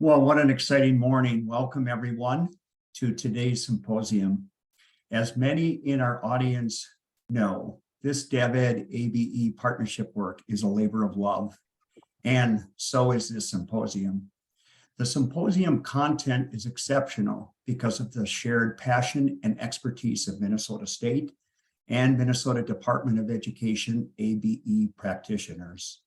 Well, what an exciting morning. Welcome everyone to today's symposium. As many in our audience know, this DevEd ABE partnership work is a labor of love, and so is this symposium. The symposium content is exceptional because of the shared passion and expertise of Minnesota State and Minnesota Department of Education ABE practitioners.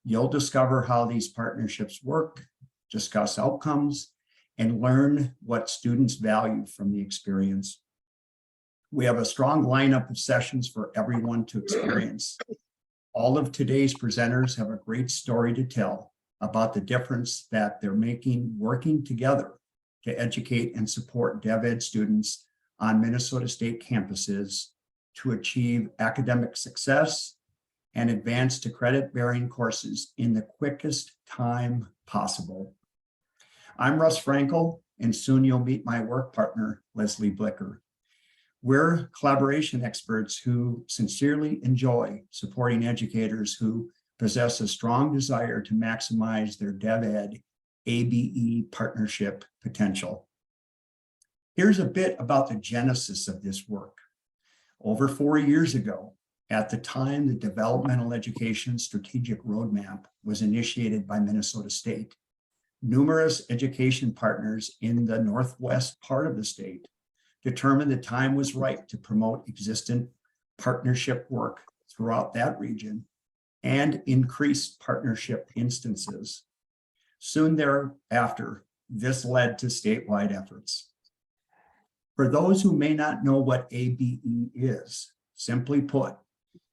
You'll discover how these partnerships work, discuss outcomes, and learn what students value from the experience. We have a strong lineup of sessions for everyone to experience. All of today's presenters have a great story to tell about the difference that they're making working together to educate and support DevEd students on Minnesota State campuses to achieve academic success and advance to credit-bearing courses in the quickest time possible. I'm Russ Frankel, and soon you'll meet my work partner, Leslie Blicker. We're collaboration experts who sincerely enjoy supporting educators who possess a strong desire to maximize their DevEd ABE partnership potential. Here's a bit about the genesis of this work. Over 4 years ago, at the time the Developmental Education Strategic Roadmap was initiated by Minnesota State, numerous education partners in the northwest part of the state determined the time was right to promote existing partnership work throughout that region and increase partnership instances. Soon thereafter, this led to statewide efforts. For those who may not know what ABE is, simply put,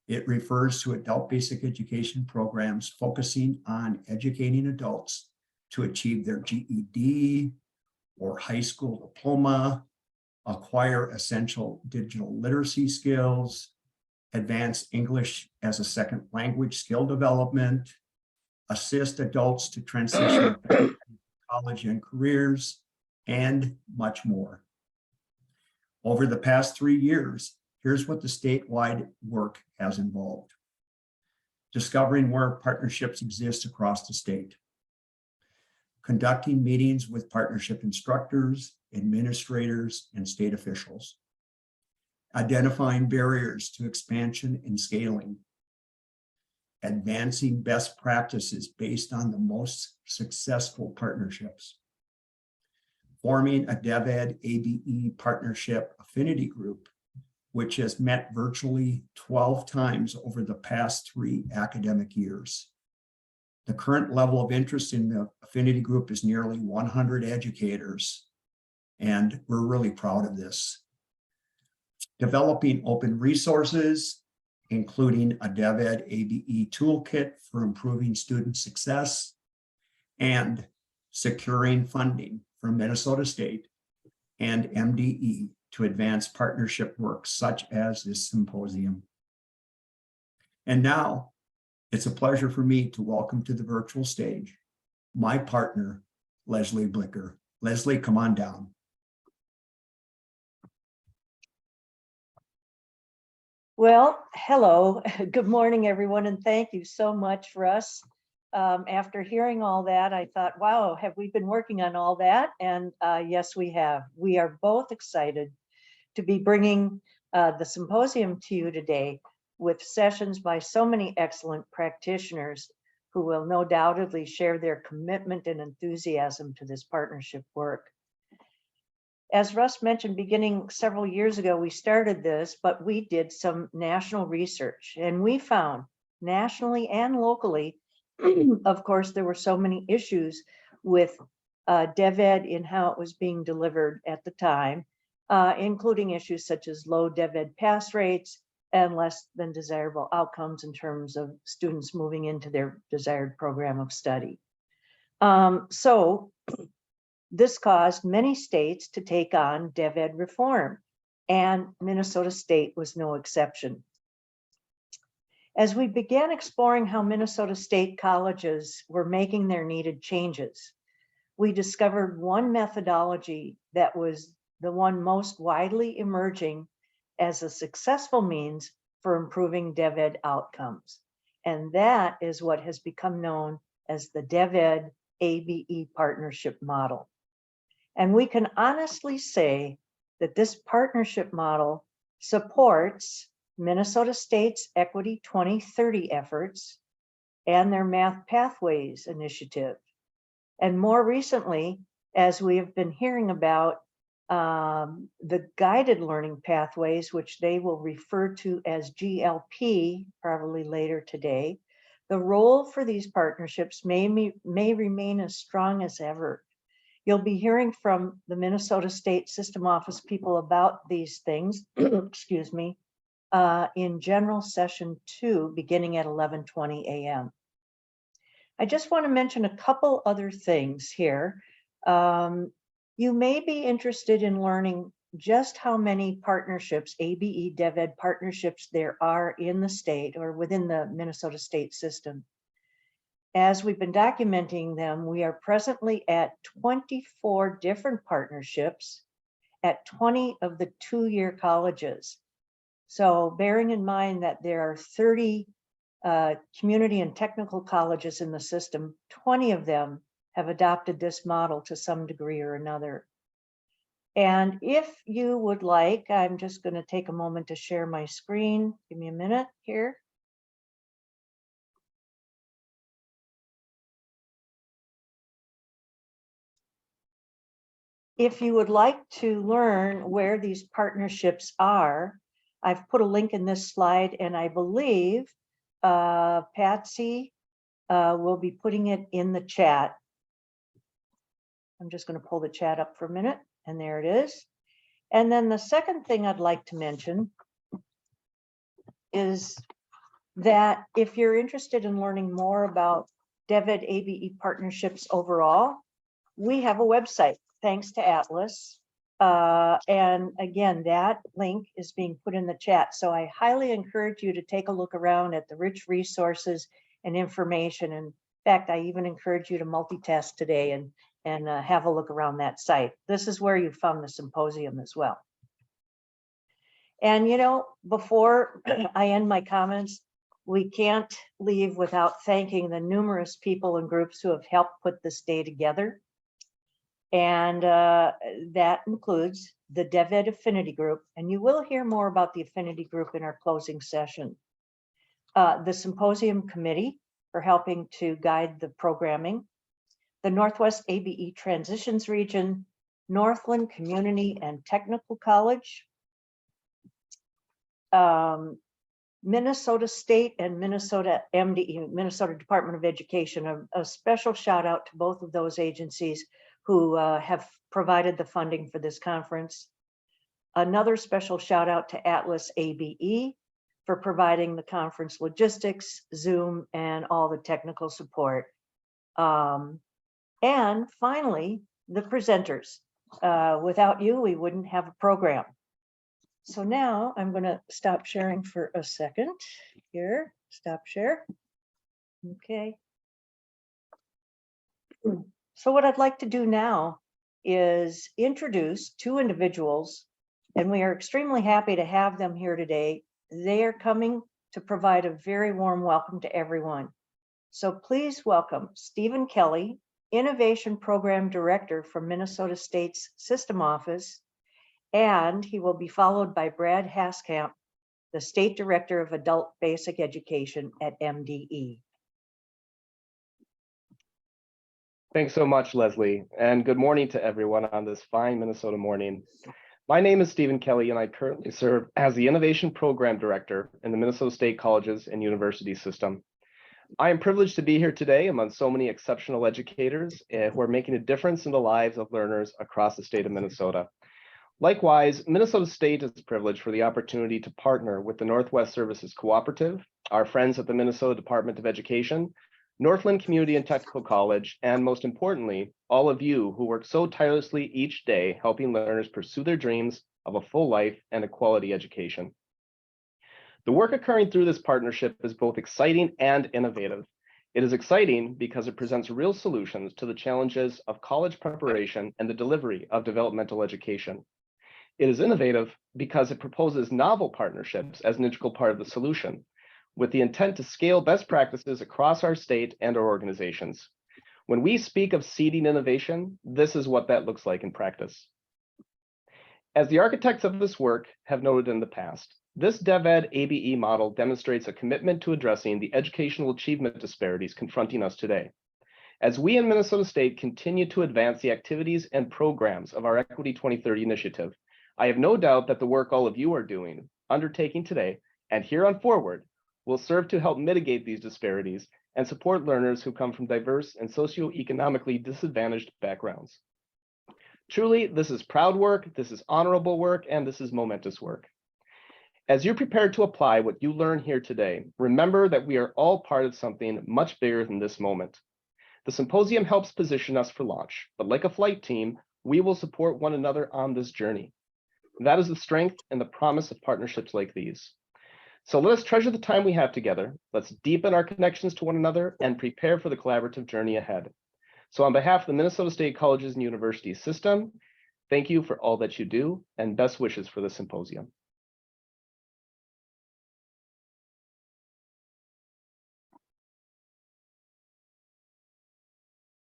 it refers to adult basic education programs focusing on educating adults to achieve their GED or high school diploma, acquire essential digital literacy skills, advance English as a second language skill development, assist adults to transition to college and careers, and much more. Over the past 3 years, here's what the statewide work has involved. Discovering where partnerships exist across the state. Conducting meetings with partnership instructors, administrators, and state officials. Identifying barriers to expansion and scaling. Advancing best practices based on the most successful partnerships. Forming a DevEd ABE partnership affinity group, which has met virtually 12 times over the past 3 academic years. The current level of interest in the affinity group is nearly 100 educators, and we're really proud of this. Developing open resources, including a DevEd ABE toolkit for improving student success, and securing funding from Minnesota State and MDE to advance partnership work such as this symposium. And now, it's a pleasure for me to welcome to the virtual stage my partner, Leslie Blicker. Leslie, come on down. Well, hello, good morning, everyone, and thank you so much, Russ. After hearing all that, I thought, wow, have we been working on all that? And yes, we have. We are both excited to be bringing the symposium to you today with sessions by so many excellent practitioners who will no doubtedly share their commitment and enthusiasm to this partnership work. As Russ mentioned, beginning several years ago, we started this, but we did some national research, and we found nationally and locally, of course, there were so many issues with DevEd in how it was being delivered at the time, including issues such as low DevEd pass rates and less than desirable outcomes in terms of students moving into their desired program of study. So this caused many states to take on DevEd reform, and Minnesota State was no exception. As we began exploring how Minnesota State colleges were making their needed changes, we discovered one methodology that was the one most widely emerging as a successful means for improving DevEd outcomes. And that is what has become known as the DevEd ABE Partnership model. And we can honestly say that this partnership model supports Minnesota State's Equity 2030 efforts and their Math Pathways initiative. And more recently, as we have been hearing about the guided learning pathways, which they will refer to as GLP, probably later today, the role for these partnerships may remain as strong as ever. You'll be hearing from the Minnesota State System Office people about these things, excuse me, in General Session 2, beginning at 11:20 a.m. I just want to mention a couple other things here. You may be interested in learning just how many partnerships, ABE DevEd partnerships there are in the state or within the Minnesota State system. As we've been documenting them, we are presently at 24 different partnerships at 20 of the two-year colleges. So bearing in mind that there are 30 community and technical colleges in the system, 20 of them have adopted this model to some degree or another. And if you would like, I'm just going to take a moment to share my screen. Give me a minute here. If you would like to learn where these partnerships are, I've put a link in this slide, and I believe Patsy will be putting it in the chat. I'm just going to pull the chat up for a minute, and there it is. And then the second thing I'd like to mention is that if you're interested in learning more about DevEd ABE partnerships overall, we have a website, thanks to Atlas. And again, that link is being put in the chat. So I highly encourage you to take a look around at the rich resources and information. In fact, I even encourage you to multitask today and have a look around that site. This is where you found the symposium as well. And you know, before I end my comments, we can't leave without thanking the numerous people and groups who have helped put this day together. And that includes the DevEd Affinity Group, and you will hear more about the Affinity Group in our closing session. The Symposium Committee for helping to guide the programming, the Northwest ABE Transitions Region, Northland Community and Technical College, Minnesota State and Minnesota MDE, Minnesota Department of Education. A special shout out to both of those agencies who have provided the funding for this conference. Another special shout out to Atlas ABE for providing the conference logistics, Zoom, and all the technical support. And finally, the presenters. Without you, we wouldn't have a program. So now I'm going to stop sharing for a second here. Stop share. Okay. So what I'd like to do now is introduce two individuals, and we are extremely happy to have them here today. They are coming to provide a very warm welcome to everyone. So please welcome Stephen Kelly, Innovation Program Director from Minnesota State's System Office, and he will be followed by Brad Haskamp, the State Director of Adult Basic Education at MDE. Thanks so much, Leslie, and good morning to everyone on this fine Minnesota morning. My name is Stephen Kelly, and I currently serve as the Innovation Program Director in the Minnesota State Colleges and University System. I am privileged to be here today among so many exceptional educators who are making a difference in the lives of learners across the state of Minnesota. Likewise, Minnesota State is privileged for the opportunity to partner with the Northwest Services Cooperative, our friends at the Minnesota Department of Education, Northland Community and Technical College, and most importantly, all of you who work so tirelessly each day helping learners pursue their dreams of a full life and a quality education. The work occurring through this partnership is both exciting and innovative. It is exciting because it presents real solutions to the challenges of college preparation and the delivery of developmental education. It is innovative because it proposes novel partnerships as an integral part of the solution, with the intent to scale best practices across our state and our organizations. When we speak of seeding innovation, this is what that looks like in practice. As the architects of this work have noted in the past, this DevEd ABE model demonstrates a commitment to addressing the educational achievement disparities confronting us today. As we in Minnesota State continue to advance the activities and programs of our Equity 2030 initiative, I have no doubt that the work all of you are doing, undertaking today, and here on forward, will serve to help mitigate these disparities and support learners who come from diverse and socioeconomically disadvantaged backgrounds. Truly, this is proud work, this is honorable work, and this is momentous work. As you're prepared to apply what you learn here today, remember that we are all part of something much bigger than this moment. The symposium helps position us for launch, but like a flight team, we will support one another on this journey. That is the strength and the promise of partnerships like these. So let us treasure the time we have together. Let's deepen our connections to one another and prepare for the collaborative journey ahead. So on behalf of the Minnesota State Colleges and Universities system, thank you for all that you do and best wishes for the symposium.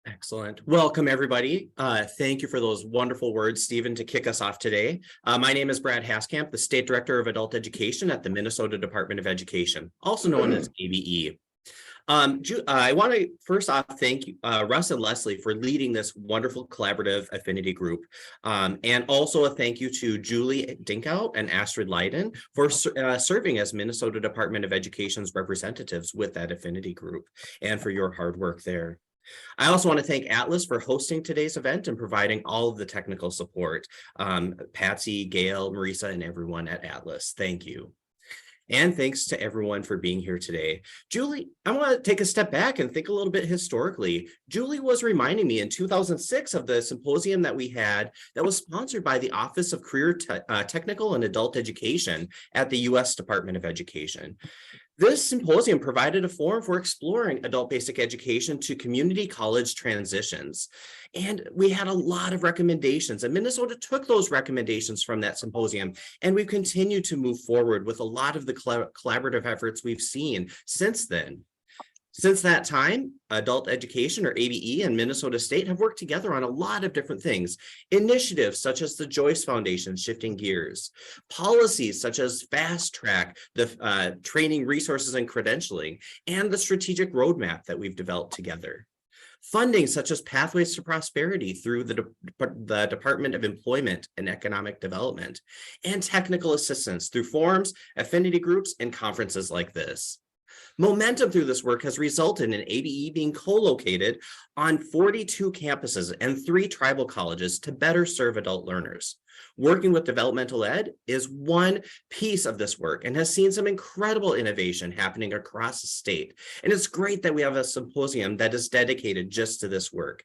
Excellent. Welcome, everybody. Thank you for those wonderful words, Stephen, to kick us off today. My name is Brad Haskamp, the State Director of Adult Education at the Minnesota Department of Education, also known as ABE. I want to first off thank Russ and Leslie for leading this wonderful collaborative affinity group. And also a thank you to Julie Dinkout and Astrid Leiden for serving as Minnesota Department of Education's representatives with that affinity group and for your hard work there. I also want to thank Atlas for hosting today's event and providing all of the technical support. Patsy, Gail, Marisa, and everyone at Atlas, thank you. And thanks to everyone for being here today. Julie, I want to take a step back and think a little bit historically. Julie was reminding me in 2006 of the symposium that we had that was sponsored by the Office of Career Technical and Adult Education at the U.S. Department of Education. This symposium provided a forum for exploring adult basic education to community college transitions. And we had a lot of recommendations, and Minnesota took those recommendations from that symposium, and we've continued to move forward with a lot of the collaborative efforts we've seen since then. Since that time, Adult Education, or ABE, and Minnesota State have worked together on a lot of different things. Initiatives such as the Joyce Foundation, Shifting Gears. Policies such as Fast Track, the training resources and credentialing, and the strategic roadmap that we've developed together. Funding such as Pathways to Prosperity through the Department of Employment and Economic Development. And technical assistance through forums, affinity groups, and conferences like this. Momentum through this work has resulted in ABE being co-located on 42 campuses and 3 tribal colleges to better serve adult learners. Working with developmental ed is one piece of this work and has seen some incredible innovation happening across the state. And it's great that we have a symposium that is dedicated just to this work.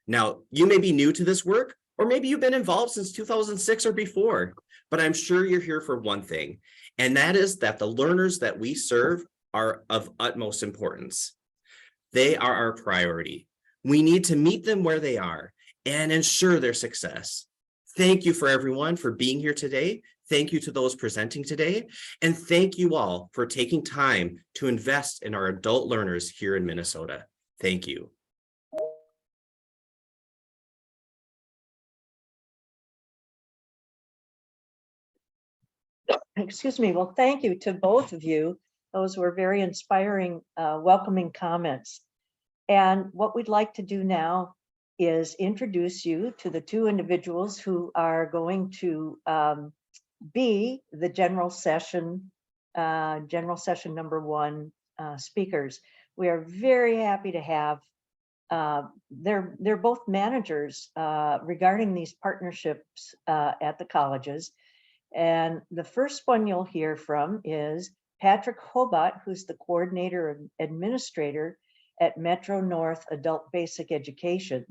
Now, you may be new to this work, or maybe you've been involved since 2006 or before, but I'm sure you're here for one thing, and that is that the learners that we serve are of utmost importance. They are our priority. We need to meet them where they are and ensure their success. Thank you for everyone for being here today. Thank you to those presenting today. And thank you all for taking time to invest in our adult learners here in Minnesota. Thank you. Excuse me. Well, thank you to both of you. Those were very inspiring, welcoming comments. And what we'd like to do now is introduce you to the 2 individuals who are going to be the general session number 1 speakers. We are very happy to have, they're both managers regarding these partnerships at the colleges. And the first one you'll hear from is Patrick Hobart, who's the coordinator and administrator at Metro North Adult Basic Education.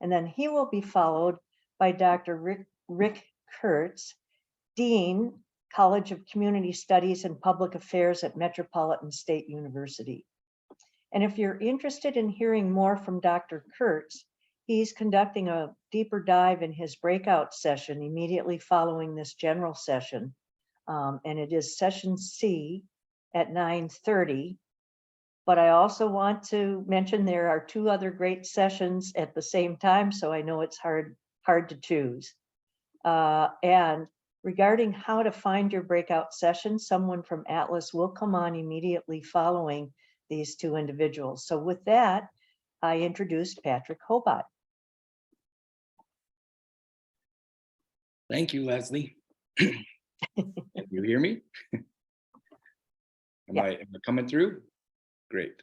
And then he will be followed by Dr. Rick Kurtz, Dean, College of Community Studies and Public Affairs at Metropolitan State University. And if you're interested in hearing more from Dr. Kurtz, he's conducting a deeper dive in his breakout session immediately following this general session. And it is session C at 9:30. But I also want to mention there are 2 other great sessions at the same time, so I know it's hard to choose. And regarding how to find your breakout session, someone from Atlas will come on immediately following these 2 individuals. So with that, I introduced Patrick Hobart. Thank you, Leslie. Can you hear me? Am I coming through? Great.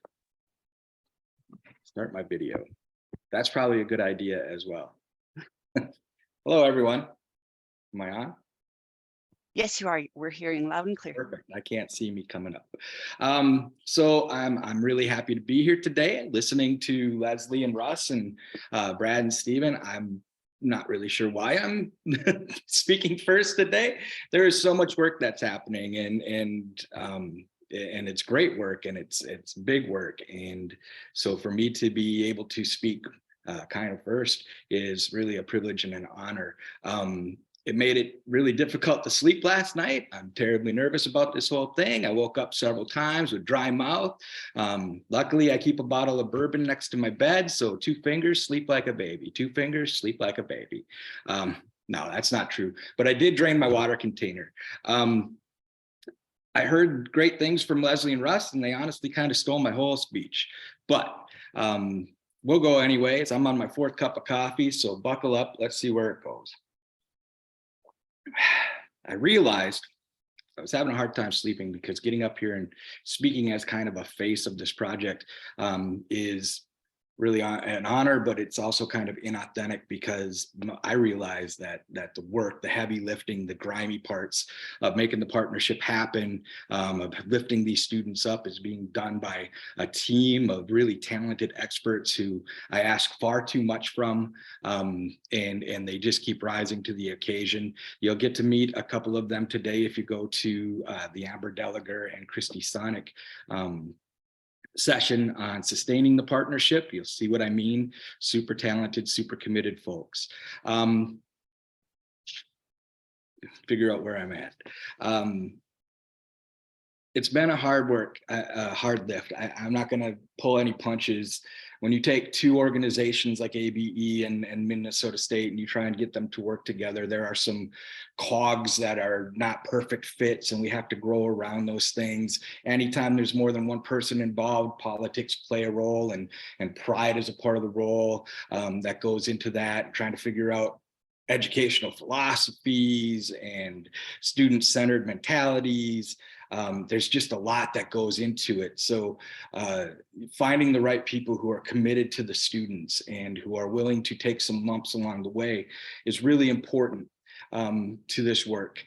Start my video. That's probably a good idea as well. Hello, everyone. Am I on? Yes, you are. We're hearing loud and clear. Perfect. I can't see me coming up. So I'm really happy to be here today, listening to Leslie and Russ and Brad and Stephen. I'm not really sure why I'm speaking first today. There is so much work that's happening, and it's great work, and it's big work. And so for me to be able to speak kind of first is really a privilege and an honor. It made it really difficult to sleep last night. I'm terribly nervous about this whole thing. I woke up several times with dry mouth. Luckily, I keep a bottle of bourbon next to my bed, so 2 fingers, sleep like a baby. 2 fingers, sleep like a baby. No, that's not true, but I did drain my water container. I heard great things from Leslie and Russ, and they honestly kind of stole my whole speech, but we'll go anyways. I'm on my 4th cup of coffee, so buckle up. Let's see where it goes. I realized I was having a hard time sleeping because getting up here and speaking as kind of a face of this project is really an honor, but it's also kind of inauthentic because I realize that the work, the heavy lifting, the grimy parts of making the partnership happen, of lifting these students up, is being done by a team of really talented experts who I ask far too much from, and they just keep rising to the occasion. You'll get to meet a couple of them today if you go to the Amber Delegar and Christy Sonic session on sustaining the partnership. You'll see what I mean. Super talented, super committed folks. Figure out where I'm at. It's been a hard lift. I'm not going to pull any punches. When you take 2 organizations like ABE and Minnesota State and you try and get them to work together, there are some cogs that are not perfect fits, and we have to grow around those things. Anytime there's more than one person involved, politics play a role, and pride is a part of the role that goes into that, trying to figure out educational philosophies and student-centered mentalities. There's just a lot that goes into it. So finding the right people who are committed to the students and who are willing to take some lumps along the way is really important to this work.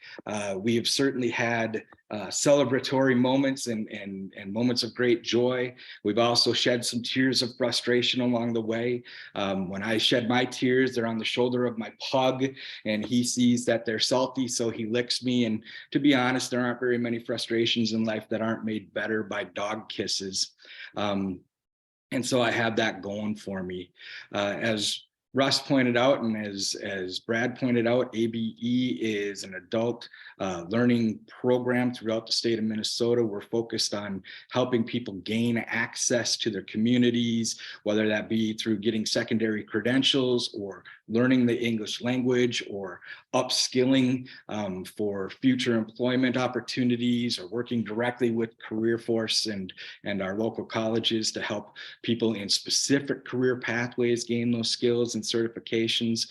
We have certainly had celebratory moments and moments of great joy. We've also shed some tears of frustration along the way. When I shed my tears, they're on the shoulder of my pug, and he sees that they're salty, so he licks me. And to be honest, there aren't very many frustrations in life that aren't made better by dog kisses. And so I have that going for me. As Russ pointed out, and as Brad pointed out, ABE is an adult learning program throughout the state of Minnesota. We're focused on helping people gain access to their communities, whether that be through getting secondary credentials or learning the English language or upskilling for future employment opportunities, or working directly with Career Force and our local colleges to help people in specific career pathways gain those skills and certifications.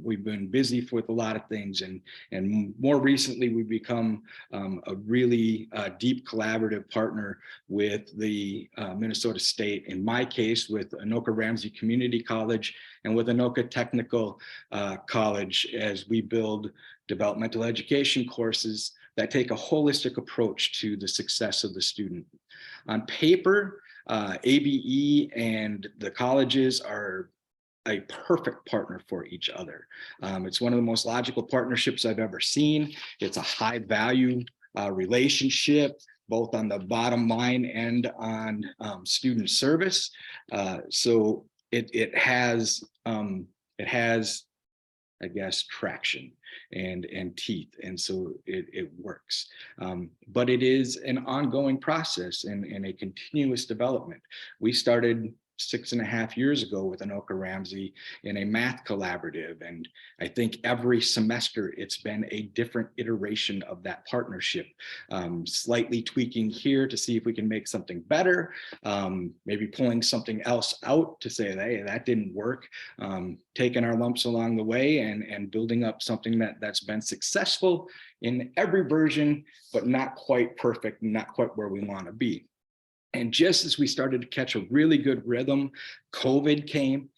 We've been busy with a lot of things, and more recently we've become a really deep collaborative partner with the Minnesota State, in my case with Anoka Ramsey Community College and with Anoka Technical College, as we build developmental education courses that take a holistic approach to the success of the student. On paper, ABE and the colleges are a perfect partner for each other. It's one of the most logical partnerships I've ever seen. It's a high value relationship, both on the bottom line and on student service. So it has I guess, traction and teeth. And so it works. But it is an ongoing process and a continuous development. We started 6.5 years ago with Anoka Ramsey in a math collaborative. And I think every semester it's been a different iteration of that partnership, slightly tweaking here to see if we can make something better, maybe pulling something else out to say, hey, that didn't work, taking our lumps along the way and building up something that's been successful in every version, but not quite perfect, not quite where we want to be. And just as we started to catch a really good rhythm, COVID came.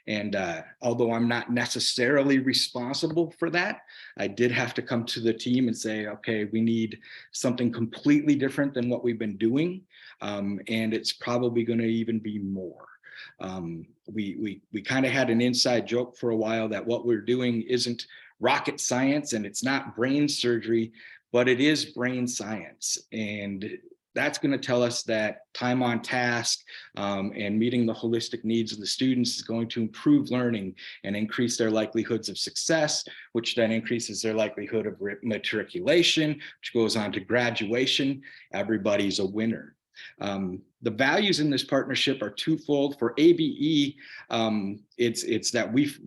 And although I'm not necessarily responsible for that, I did have to come to the team and say, okay, we need something completely different than what we've been doing. And it's probably going to even be more. We kind of had an inside joke for a while that what we're doing isn't rocket science and it's not brain surgery, but it is brain science. And that's going to tell us that time on task and meeting the holistic needs of the students is going to improve learning and increase their likelihoods of success, which then increases their likelihood of matriculation, which goes on to graduation. Everybody's a winner. The values in this partnership are twofold. For ABE, it's that we've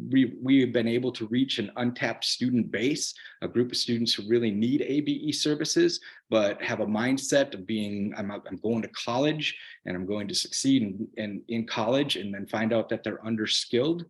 been able to reach an untapped student base, a group of students who really need ABE services, but have a mindset of being, I'm going to college and I'm going to succeed in college, and then find out that they're underskilled.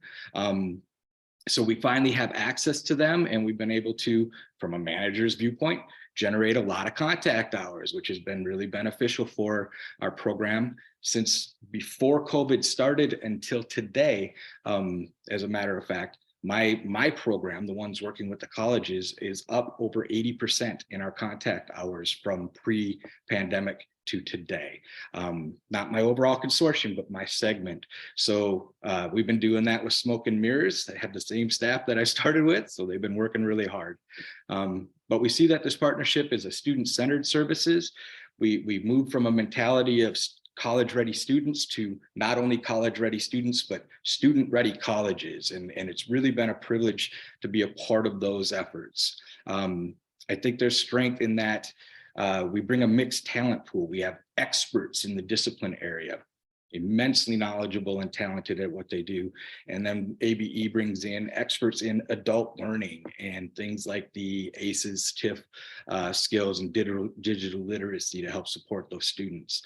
So we finally have access to them, and we've been able to, from a manager's viewpoint, generate a lot of contact hours, which has been really beneficial for our program since before COVID started until today. As a matter of fact, my program, the ones working with the colleges, is up over 80% in our contact hours from pre-pandemic to today. Not my overall consortium, but my segment. So we've been doing that with smoke and mirrors. I have the same staff that I started with, so they've been working really hard. But we see that this partnership is a student-centered services. We moved from a mentality of college-ready students to not only college-ready students, but student-ready colleges. And it's really been a privilege to be a part of those efforts. I think there's strength in that we bring a mixed talent pool. We have experts in the discipline area, immensely knowledgeable and talented at what they do. And then ABE brings in experts in adult learning and things like the ACEs, TIF skills and digital literacy to help support those students.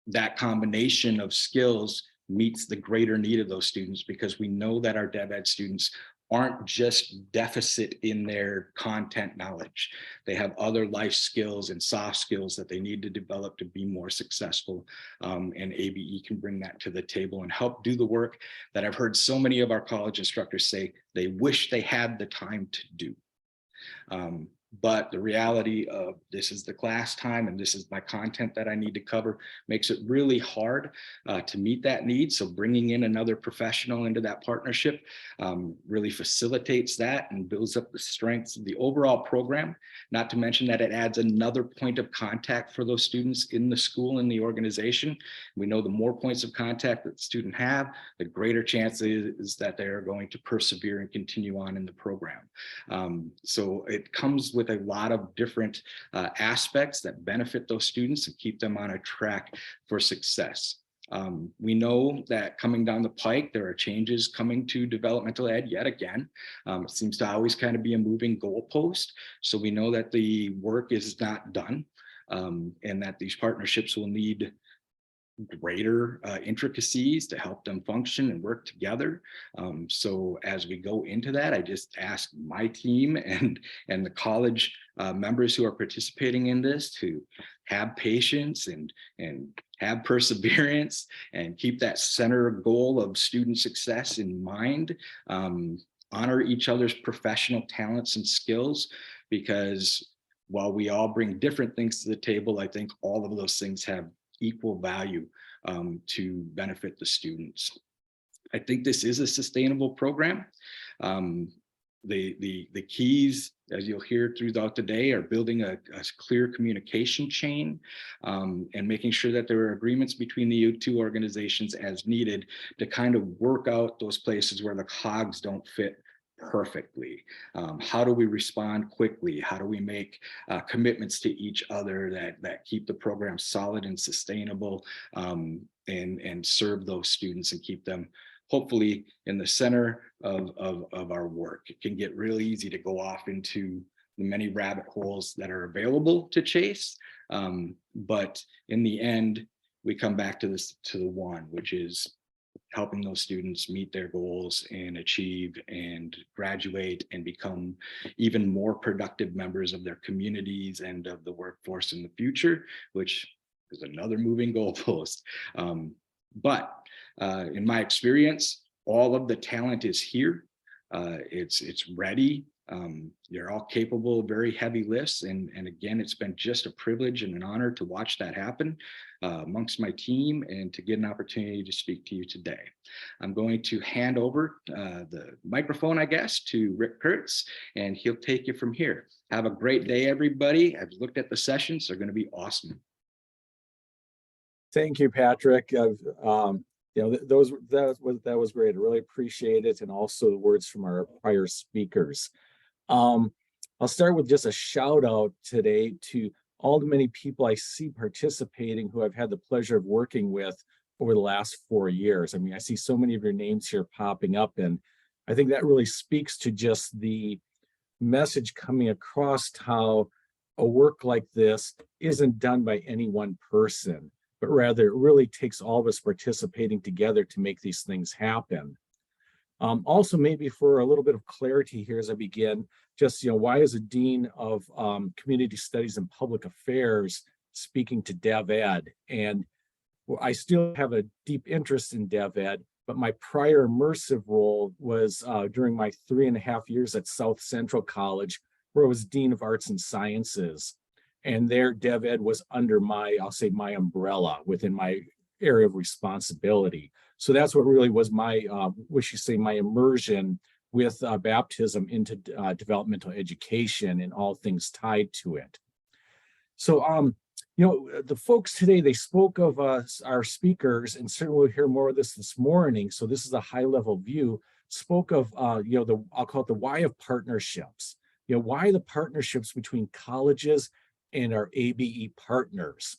That combination of skills meets the greater need of those students, because we know that our DevEd students aren't just deficit in their content knowledge. They have other life skills and soft skills that they need to develop to be more successful. And ABE can bring that to the table and help do the work that I've heard so many of our college instructors say they wish they had the time to do. But the reality of this is the class time and this is my content that I need to cover makes it really hard to meet that need. So bringing in another professional into that partnership really facilitates that and builds up the strengths of the overall program. Not to mention that it adds another point of contact for those students in the school and the organization. We know the more points of contact that the student have, the greater chance is that they're going to persevere and continue on in the program. So it comes with a lot of different aspects that benefit those students and keep them on a track for success. We know that coming down the pike, there are changes coming to developmental ed yet again. It seems to always kind of be a moving goalpost. So we know that the work is not done and that these partnerships will need greater intricacies to help them function and work together. So as we go into that, I just ask my team and the college members who are participating in this to have patience and have perseverance and keep that center goal of student success in mind. Honor each other's professional talents and skills, because while we all bring different things to the table, I think all of those things have equal value to benefit the students. I think this is a sustainable program. The keys, as you'll hear throughout the day, are building a clear communication chain and making sure that there are agreements between the two organizations as needed to kind of work out those places where the cogs don't fit perfectly? How do we respond quickly? How do we make commitments to each other that keep the program solid and sustainable, and serve those students and keep them hopefully in the center of our work? It can get really easy to go off into the many rabbit holes that are available to chase. But in the end, we come back to the one, which is helping those students meet their goals and achieve and graduate and become even more productive members of their communities and of the workforce in the future, which is another moving goalpost. But in my experience, all of the talent is here. It's ready. They're all capable of very heavy lifts. And again, it's been just a privilege and an honor to watch that happen amongst my team and to get an opportunity to speak to you today. I'm going to hand over the microphone, I guess, to Rick Kurtz, and he'll take you from here. Have a great day, everybody. I've looked at the sessions. They're going to be awesome. Thank you, Patrick. That was great. I really appreciate it, and also the words from our prior speakers. I'll start with just a shout out today to all the many people I see participating who I've had the pleasure of working with over the last 4 years. I mean, I see so many of your names here popping up, and I think that really speaks to just the message coming across how a work like this isn't done by any one person, but rather it really takes all of us participating together to make these things happen. Also, maybe for a little bit of clarity here as I begin, just, why is a Dean of Community Studies and Public Affairs speaking to Dev Ed? And I still have a deep interest in Dev Ed, but my prior immersive role was during my 3.5 years at South Central College, where I was Dean of Arts and Sciences. And there, Dev Ed was under I'll say my umbrella within my area of responsibility. So that's what really was my, my immersion with baptism into developmental education and all things tied to it. So, the folks today, they spoke of our speakers, and certainly we'll hear more of this morning. So this is a high level view, spoke of, I'll call it the why of partnerships. Why the partnerships between colleges and our ABE partners.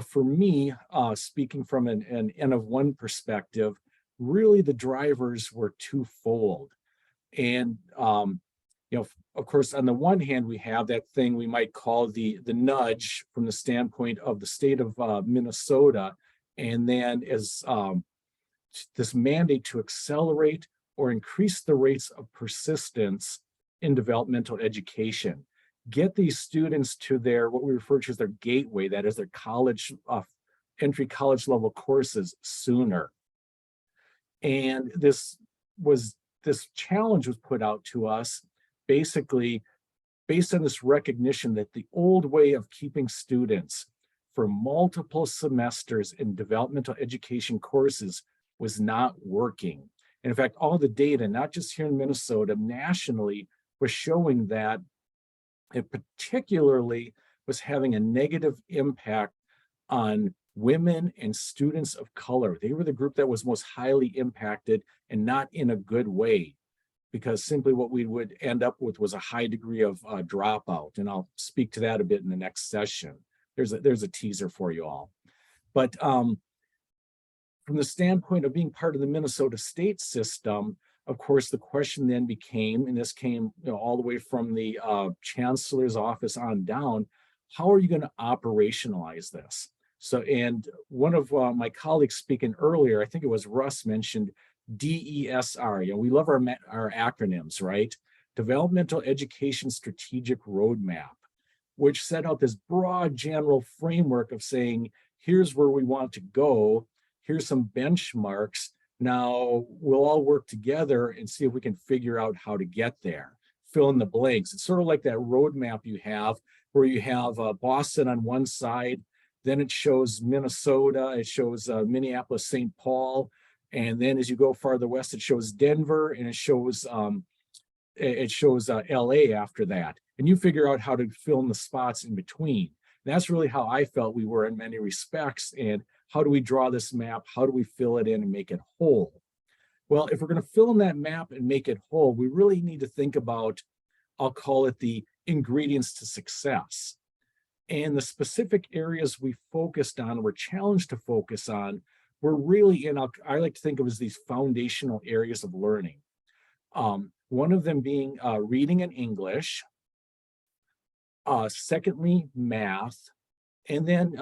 For me, speaking from an N of one perspective, really the drivers were twofold. And, of course, on the one hand, we have that thing we might call the nudge from the standpoint of the state of Minnesota, and then as this mandate to accelerate or increase the rates of persistence in developmental education. Get these students to their, what we refer to as their gateway, that is their college, entry college level courses sooner. And this challenge was put out to us basically based on this recognition that the old way of keeping students for multiple semesters in developmental education courses was not working. And in fact, all the data, not just here in Minnesota, nationally, was showing that it particularly was having a negative impact on women and students of color. They were the group that was most highly impacted, and not in a good way, because simply what we would end up with was a high degree of dropout. And I'll speak to that a bit in the next session. There's a teaser for you all. But from the standpoint of being part of the Minnesota state system, of course, the question then became, and this came all the way from the chancellor's office on down, how are you going to operationalize this? So, and one of my colleagues speaking earlier, I think it was Russ, mentioned DESR. We love our acronyms, right? Developmental Education Strategic Roadmap, which set out this broad general framework of saying, here's where we want to go. Here's some benchmarks. Now we'll all work together and see if we can figure out how to get there. Fill in the blanks. It's sort of like that roadmap you have where you have Boston on one side, then it shows Minnesota, it shows Minneapolis, St. Paul, and then as you go farther west, it shows Denver, and it shows LA after that. And you figure out how to fill in the spots in between. And that's really how I felt we were in many respects. And how do we draw this map? How do we fill it in and make it whole? Well, if we're going to fill in that map and make it whole, we really need to think about, I'll call it the ingredients to success. And the specific areas we focused on, we're challenged to focus on, were really in, I like to think of as these foundational areas of learning. One of them being reading and English, secondly, math, and then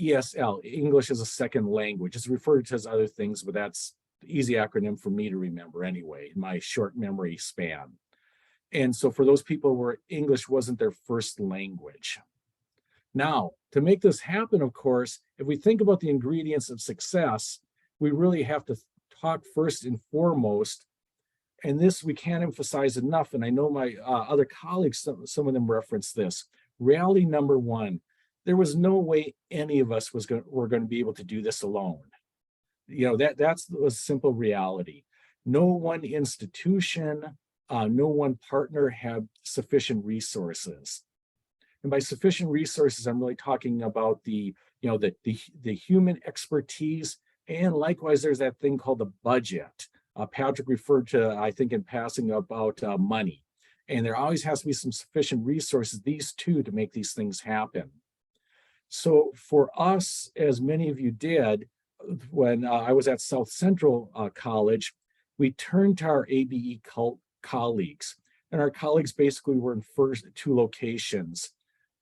ESL, English as a second language. It's referred to as other things, but that's the easy acronym for me to remember anyway, in my short memory span. And so for those people where English wasn't their first language. Now, to make this happen, of course, if we think about the ingredients of success, we really have to talk first and foremost, and this we can't emphasize enough, and I know my other colleagues, some of them reference this. Reality number one, there was no way any of us were going to be able to do this alone. You know, that's a simple reality. No one institution, no one partner had sufficient resources. And by sufficient resources, I'm really talking about the human expertise, and likewise, there's that thing called the budget. Patrick referred to, I think, in passing about money, and there always has to be some sufficient resources, these two, to make these things happen. So for us, as many of you did, when I was at South Central College, we turned to our ABE colleagues, and our colleagues basically were in two locations.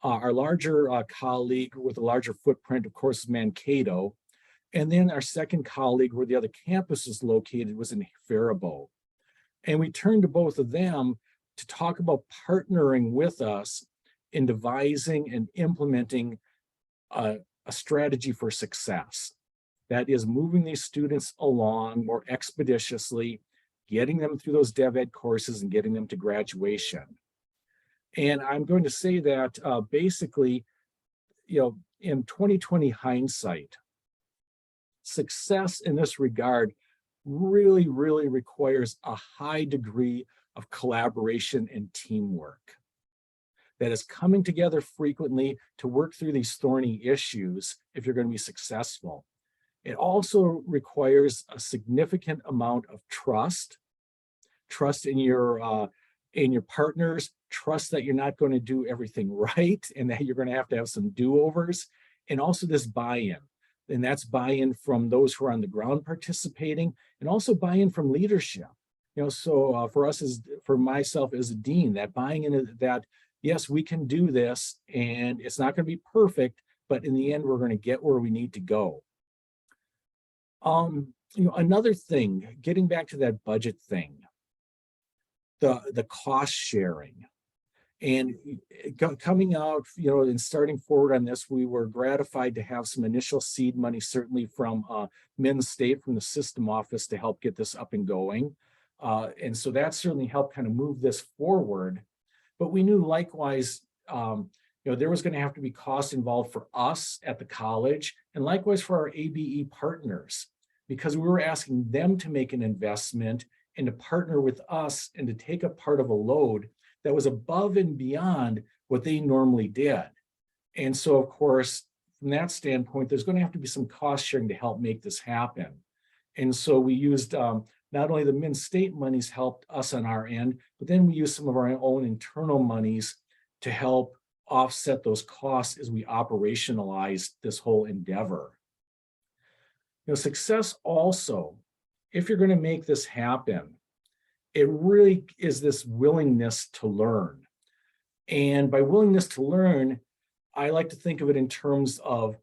Our larger colleague with a larger footprint, of course, is Mankato. And then our second colleague, where the other campus is located, was in Faribault. And we turned to both of them to talk about partnering with us in devising and implementing a strategy for success. That is moving these students along more expeditiously, getting them through those DevEd courses and getting them to graduation. And I'm going to say that basically, in 2020 hindsight, success in this regard really, really requires a high degree of collaboration and teamwork. That is coming together frequently to work through these thorny issues if you're going to be successful. It also requires a significant amount of trust in your partners, trust that you're not going to do everything right and that you're going to have some do-overs, and also this buy-in. And that's buy-in from those who are on the ground participating, and also buy-in from leadership. So for myself as a dean, that buying in that, yes, we can do this, and it's not going to be perfect, but in the end, we're going to get where we need to go. Another thing, getting back to that budget thing, the cost sharing. And coming out, and starting forward on this, we were gratified to have some initial seed money, certainly from Minn State, from the system office, to help get this up and going. And so that certainly helped kind of move this forward. But we knew likewise, there was going to have to be costs involved for us at the college, and likewise for our ABE partners, because we were asking them to make an investment and to partner with us and to take a part of a load that was above and beyond what they normally did. And so, of course, from that standpoint, there's going to have to be some cost sharing to help make this happen. And so we used not only the Minn State monies helped us on our end, but then we used some of our own internal monies to help offset those costs as we operationalize this whole endeavor. Success also, if you're going to make this happen, it really is this willingness to learn. And by willingness to learn, I like to think of it in terms of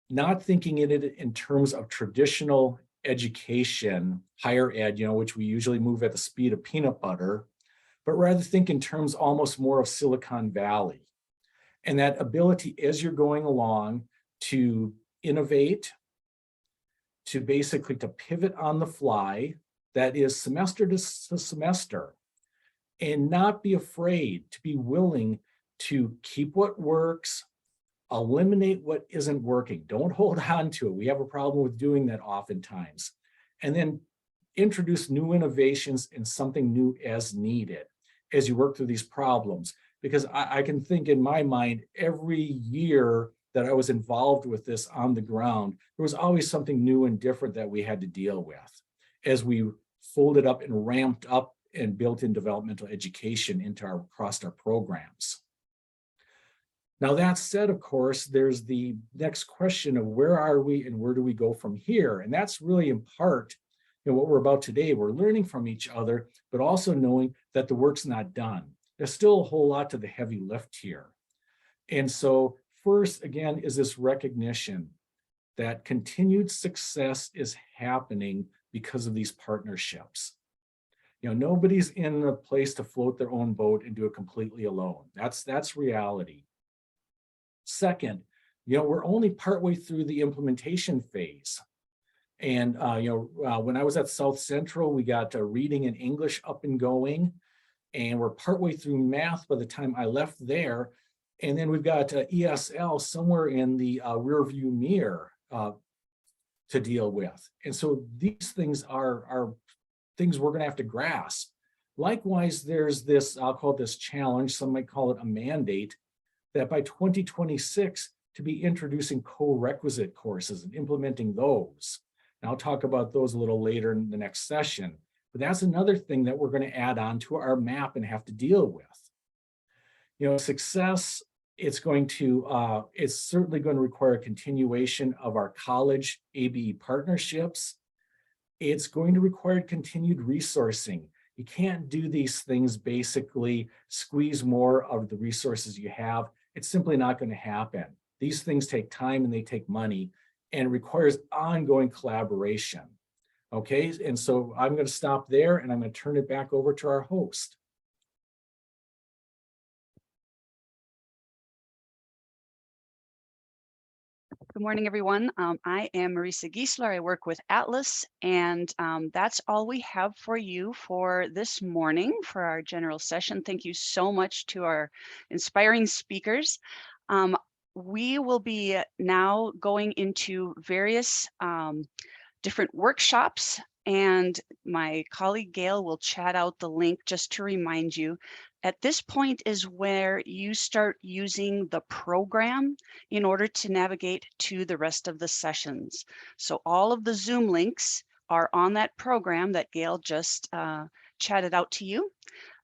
not thinking in it in terms of traditional education, higher ed, which we usually move at the speed of peanut butter, but rather think in terms almost more of Silicon Valley. And that ability as you're going along to innovate, to basically to pivot on the fly, that is semester to semester, and not be afraid, to be willing to keep what works, eliminate what isn't working. Don't hold on to it. We have a problem with doing that oftentimes. And then introduce new innovations and something new as needed as you work through these problems. Because I can think in my mind, every year that I was involved with this on the ground, there was always something new and different that we had to deal with. as we folded up and ramped up and built in developmental education across our programs. Now, that said, of course, there's the next question of where are we and where do we go from here? And that's really in part, what we're about today. We're learning from each other, but also knowing that the work's not done. There's still a whole lot to the heavy lift here. And so first, again, is this recognition that continued success is happening because of these partnerships. Nobody's in a place to float their own boat and do it completely alone. That's reality. Second, we're only partway through the implementation phase. And, when I was at South Central, we got reading and English up and going, and we're partway through math by the time I left there. And then we've got ESL somewhere in the rear view mirror to deal with. And so these things are things we're going to have to grasp. Likewise, there's this, I'll call this challenge, some might call it a mandate, that by 2026 to be introducing co-requisite courses and implementing those. And I'll talk about those a little later in the next session, but that's another thing that we're going to add on to our map and have to deal with. Success, it's certainly going to require a continuation of our college ABE partnerships. It's going to require continued resourcing. You can't do these things basically squeeze more of the resources you have. It's simply not going to happen. These things take time and they take money, and requires ongoing collaboration. Okay, and so I'm going to stop there and I'm going to turn it back over to our host. Good morning, everyone. I am Marisa Giesler. I work with Atlas, and that's all we have for you for this morning for our general session. Thank you so much to our inspiring speakers. We will be now going into various different workshops, and my colleague Gail will chat out the link just to remind you. At this point is where you start using the program in order to navigate to the rest of the sessions. So all of the Zoom links are on that program that Gail just chatted out to you.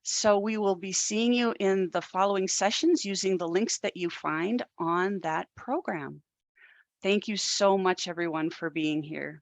So we will be seeing you in the following sessions using the links that you find on that program. Thank you so much, everyone, for being here.